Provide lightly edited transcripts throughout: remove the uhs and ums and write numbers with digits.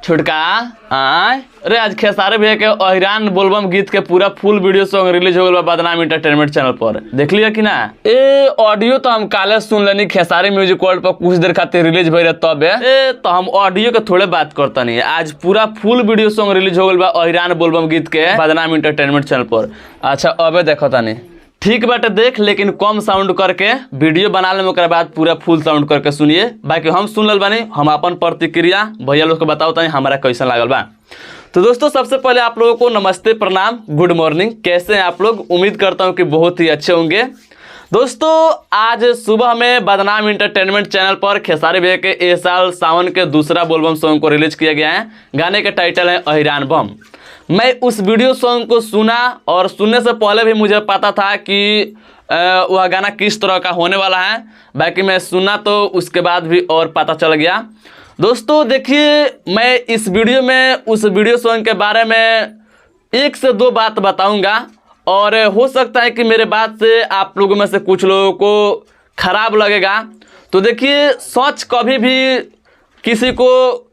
छुटका अरे आज खेसारी भैया के अहिरान बोलबम गीत के पूरा फुल वीडियो सॉन्ग रिलीज हो गया बदनाम इंटरटेनमेंट चैनल पर। देख लिया कि ना? ए ऑडियो तो हम काले सुन लेनी खेसारी म्यूजिक वर्ल्ड पर कुछ देर खातिर रिलीज भई रहे तब तो हम ऑडियो के थोड़े बात करता नहीं। आज पूरा फुल वीडियो सॉन्ग रिलीज हो गया अहिरान बोलबम गीत के बदनाम इंटरटेनमेंट चैनल पर। अच्छा अबे देखो तानी ठीक बाटे देख, लेकिन कम साउंड करके वीडियो बना ले ओकरा बाद पूरा फुल साउंड करके सुनिए। बाकी हम सुन लेल बानी, हम अपन प्रतिक्रिया भैया लोग को बताओ तानी हमारा कैसा लागल बा। तो दोस्तों सबसे पहले आप लोगों को नमस्ते, प्रणाम, गुड मॉर्निंग। कैसे हैं आप लोग? उम्मीद करता हूँ कि बहुत ही अच्छे होंगे। दोस्तों आज सुबह में बदनाम इंटरटेनमेंट चैनल पर खेसारी भैया के इस साल सावन के दूसरा बोलबम सॉन्ग को रिलीज किया गया है। गाने का टाइटल है अहिरान बम। मैं उस वीडियो सॉन्ग को सुना और सुनने से पहले भी मुझे पता था कि वह गाना किस तरह का होने वाला है। बाकी मैं सुना तो उसके बाद भी और पता चल गया। दोस्तों देखिए, मैं इस वीडियो में उस वीडियो सॉन्ग के बारे में 1 से 2 बात बताऊंगा और हो सकता है कि मेरे बात से आप लोगों में से कुछ लोगों को खराब लगेगा। तो देखिए, सच कभी भी किसी को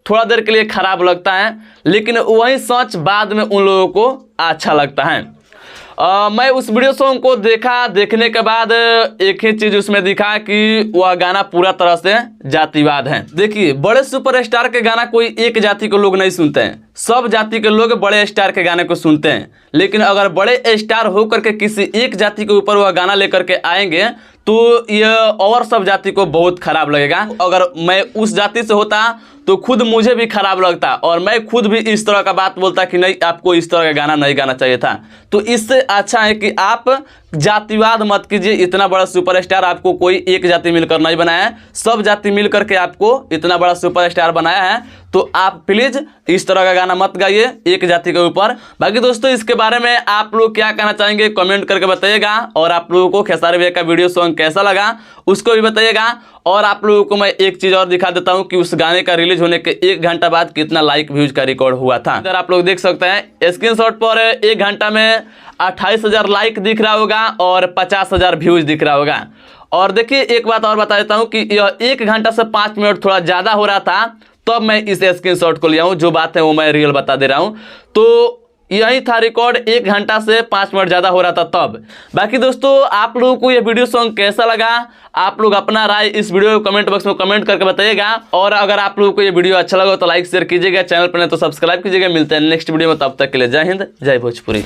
थोड़ा देर के लिए खराब लगता है, लेकिन वही सच बाद में उन लोगों को अच्छा लगता है। मैं उस वीडियो सॉन्ग को देखने के बाद एक ही चीज़ उसमें दिखा कि वह गाना पूरा तरह से जातिवाद है। देखिए, बड़े सुपरस्टार के गाना कोई एक जाति के लोग नहीं सुनते हैं, सब जाति के लोग बड़े स्टार के गाने को सुनते हैं। लेकिन अगर बड़े स्टार होकर के किसी एक जाति के ऊपर वह गाना लेकर के आएंगे तो यह और सब जाति को बहुत खराब लगेगा। अगर मैं उस जाति से होता तो खुद मुझे भी खराब लगता और मैं खुद भी इस तरह का बात बोलता कि नहीं, आपको इस तरह का गाना नहीं गाना चाहिए था। तो इससे अच्छा है कि आप जातिवाद मत कीजिए। इतना बड़ा सुपरस्टार आपको कोई एक जाति मिलकर नहीं बनाया है, सब जाति मिलकर के आपको इतना बड़ा सुपरस्टार बनाया है। तो आप प्लीज इस तरह का गाना मत गाइए एक जाति के ऊपर। बाकी दोस्तों इसके बारे में आप लोग क्या कहना चाहेंगे कमेंट करके बताइएगा। और आप लोगों को खेसारी भैया का वीडियो सॉन्ग कैसा लगा उसको भी बताइएगा। और आप लोगों को मैं एक चीज़ और दिखा देता हूं कि उस गाने का रिलीज होने के 1 घंटा बाद कितना लाइक व्यूज का रिकॉर्ड हुआ था। इधर आप लोग देख सकते हैं स्क्रीनशॉट पर 1 घंटा में 28,000 लाइक दिख रहा होगा और 50,000 व्यूज दिख रहा होगा। और देखिए एक बात और बता देता हूं कि यह 1 घंटा से 5 मिनट थोड़ा ज़्यादा हो रहा था, तब मैं इस स्क्रीनशॉट को लिया हूं। जो बात है वो मैं रियल बता दे रहा हूं। तो यही था रिकॉर्ड, 1 घंटा से 5 मिनट ज़्यादा हो रहा था तब। बाकी दोस्तों आप लोगों को ये वीडियो सॉन्ग कैसा लगा, आप लोग अपना राय इस वीडियो को कमेंट बॉक्स में कमेंट करके बताइएगा। और अगर आप लोगों को ये वीडियो अच्छा लगा तो लाइक शेयर कीजिएगा, चैनल पर नहीं तो सब्सक्राइब कीजिएगा। मिलते हैं नेक्स्ट वीडियो में, तब तक के लिए जय हिंद, जय भोजपुरी।